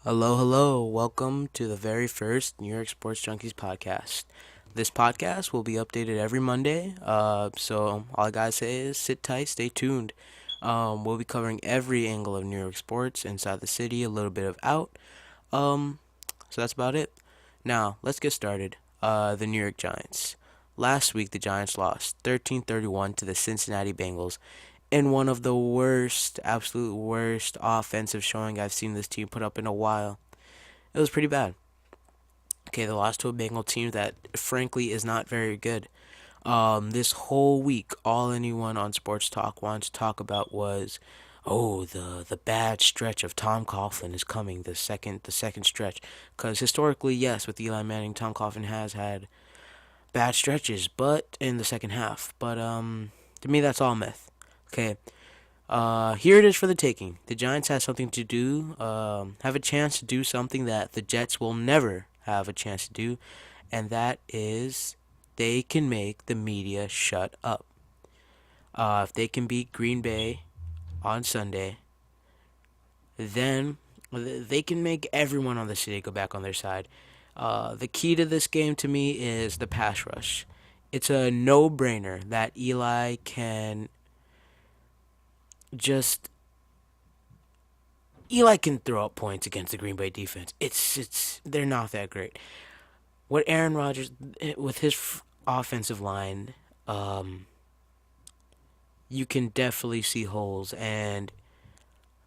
Hello, hello. Welcome to the very first New York Sports Junkies podcast. This podcast will be updated every Monday. So all I gotta say is sit tight, stay tuned. We'll be covering every angle of New York sports inside the city, a little bit of out. Um, so that's about it. Now let's get started. The New York Giants. Last week, the Giants lost 13-31 to the Cincinnati Bengals in one of the worst, absolute worst offensive showing I've seen this team put up in a while. It was pretty bad. Okay, they lost to a Bengal team that frankly is not very good. This whole week, all anyone on Sports Talk wanted to talk about was, oh, the bad stretch of Tom Coughlin is coming. The second stretch, because historically, yes, with Eli Manning, Tom Coughlin has had bad stretches, but in the second half. But to me, that's all myth. Okay, here it is for the taking. The Giants have something to do, have a chance to do something that the Jets will never have a chance to do, and that is they can make the media shut up. If they can beat Green Bay on Sunday, then they can make everyone on the city go back on their side. The key to this game to me is the pass rush. It's a no-brainer that Eli can just Eli can throw up points against the Green Bay defense. It's they're not that great. What Aaron Rodgers with his offensive line, you can definitely see holes, and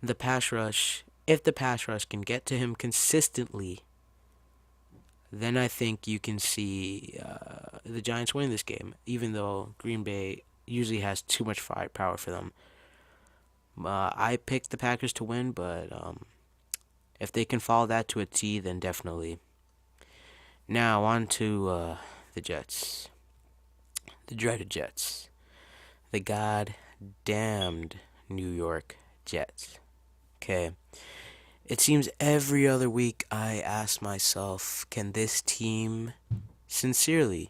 the pass rush. If the pass rush can get to him consistently, then I think you can see the Giants winning this game. Even though Green Bay usually has too much firepower for them, I picked the Packers to win, but if they can follow that to a T, then definitely. Now on to the Jets, the dreaded Jets, the goddamned New York Jets. Okay, it seems every other week I ask myself, can this team, sincerely,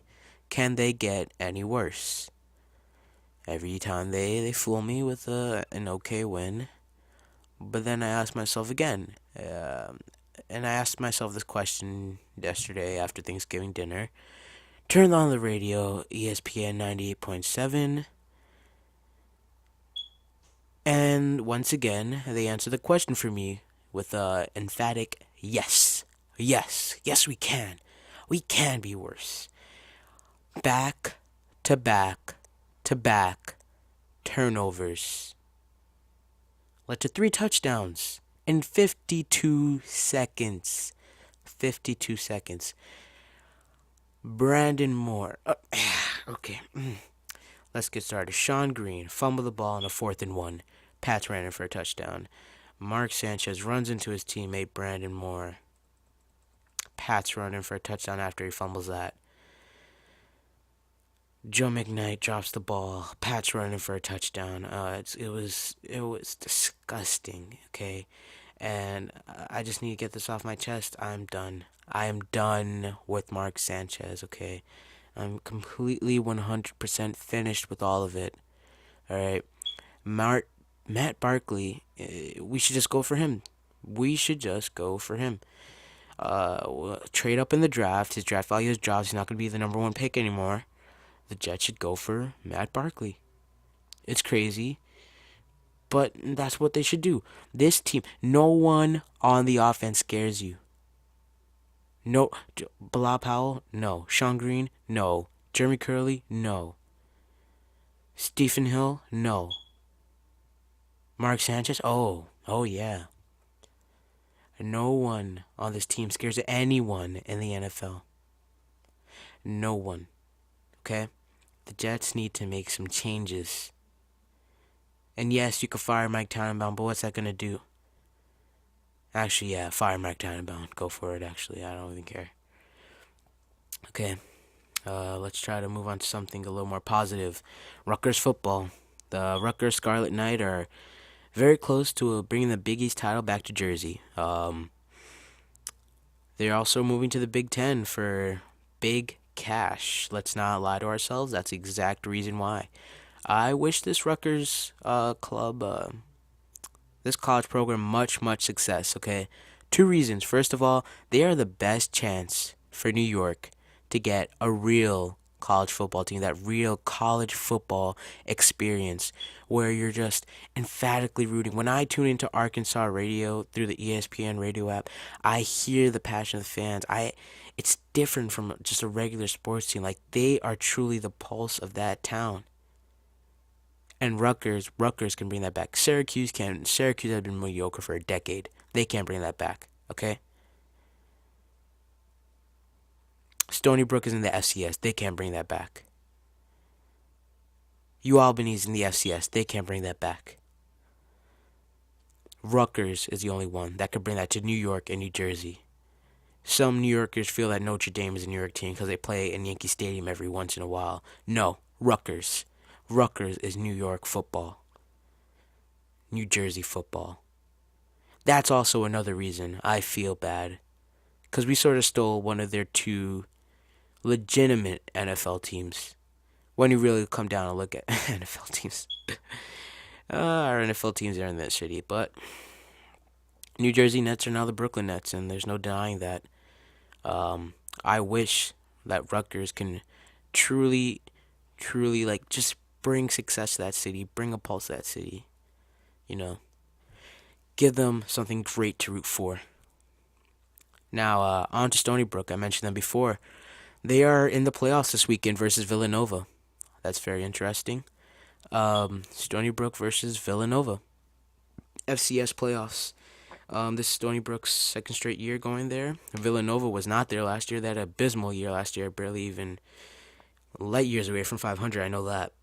can they get any worse? Every time they fool me with an okay win, but then I ask myself again, and I asked myself this question yesterday after Thanksgiving dinner. Turned on the radio, ESPN 98.7, and once again, they answered the question for me with a emphatic yes. Yes, yes, we can. We can be worse. Back to back to back turnovers led to 3 touchdowns in 52 seconds. 52 seconds. Brandon Moore. Okay. Let's get started. Sean Green fumbled the ball on a 4th and 1. Pats ran in for a touchdown. Mark Sanchez runs into his teammate Brandon Moore. Pats run in for a touchdown after he fumbles that. Joe McKnight drops the ball. Pats running for a touchdown. It was disgusting. Okay, and I just need to get this off my chest. I'm done. I am done with Mark Sanchez. Okay, I'm completely 100% finished with all of it. All right, Matt Barkley. We should just go for him. We should just go for him. Trade up in the draft. His draft value has dropped. He's not going to be the number 1 pick anymore. The Jets should go for Matt Barkley. It's crazy, but that's what they should do. This team, no one on the offense scares you. No, Bilal Powell, no. Sean Green, no. Jeremy Curley, no. Stephen Hill, no. Mark Sanchez, oh yeah. No one on this team scares anyone in the NFL. No one. Okay? The Jets need to make some changes. And yes, you could fire Mike Tannenbaum, but what's that going to do? Actually, yeah, fire Mike Tannenbaum. Go for it, actually. I don't even care. Okay, let's try to move on to something a little more positive. Rutgers football. The Rutgers Scarlet Knight are very close to bringing the Big East title back to Jersey. They're also moving to the Big Ten for big cash. Let's not lie to ourselves. That's the exact reason why. I wish this Rutgers club, this college program, much success. Okay, Two reasons. First of all, they are the best chance for New York to get a real college football team, that real college football experience where you're just emphatically rooting. When I tune into Arkansas radio through the ESPN radio app, I hear the passion of the fans. It's different from just a regular sports team. Like, they are truly the pulse of that town. And Rutgers can bring that back. Syracuse can. Syracuse has been mediocre for a decade. They can't bring that back. Okay. Stony Brook is in the FCS. They can't bring that back. UAlbany's in the FCS. They can't bring that back. Rutgers is the only one that could bring that to New York and New Jersey. Some New Yorkers feel that Notre Dame is a New York team because they play in Yankee Stadium every once in a while. No, Rutgers. Rutgers is New York football. New Jersey football. That's also another reason I feel bad. Because we sort of stole one of their two legitimate NFL teams. When you really come down and look at NFL teams. Our NFL teams are in that shitty, but New Jersey Nets are now the Brooklyn Nets, and there's no denying that. I wish that Rutgers can truly, like, just bring success to that city, bring a pulse to that city. You know, give them something great to root for. Now, on to Stony Brook. I mentioned them before. They are in the playoffs this weekend versus Villanova. That's very interesting. Stony Brook versus Villanova. FCS playoffs. This is Stony Brook's second straight year going there. Villanova was not there last year. They had an abysmal year last year, barely even light years away from 500. I know that.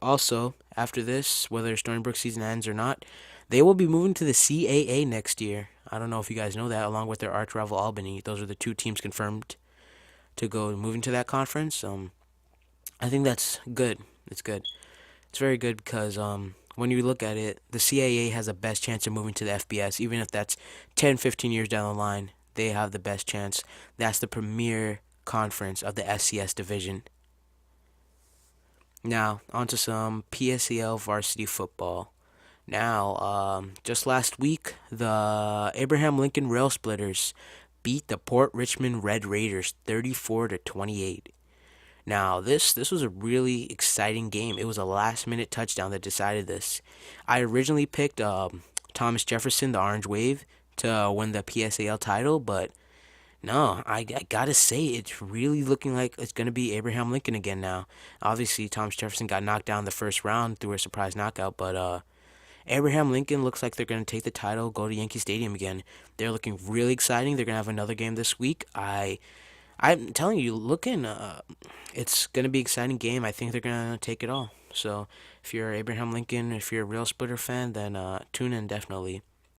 Also, after this, whether Stony Brook season ends or not, they will be moving to the CAA next year. I don't know if you guys know that, along with their arch rival Albany. Those are the two teams confirmed to go moving to that conference. I think that's good. It's good. It's very good because when you look at it, the CAA has the best chance of moving to the FBS, even if that's 10, 15 years down the line. They have the best chance. That's the premier conference of the FCS division. Now, onto some PSAL varsity football. Now, just last week, the Abraham Lincoln Railsplitters beat the Port Richmond Red Raiders 34-28. Now, this was a really exciting game. It was a last-minute touchdown that decided this. I originally picked Thomas Jefferson, the Orange Wave, to win the PSAL title, but no, I gotta say, it's really looking like it's going to be Abraham Lincoln again now. Obviously, Thomas Jefferson got knocked down the first round through a surprise knockout, but Abraham Lincoln looks like they're going to take the title, go to Yankee Stadium again. They're looking really exciting. They're going to have another game this week. I'm telling you, it's going to be an exciting game. I think they're going to take it all. So if you're Abraham Lincoln, if you're a Rail Splitter fan, then tune in definitely.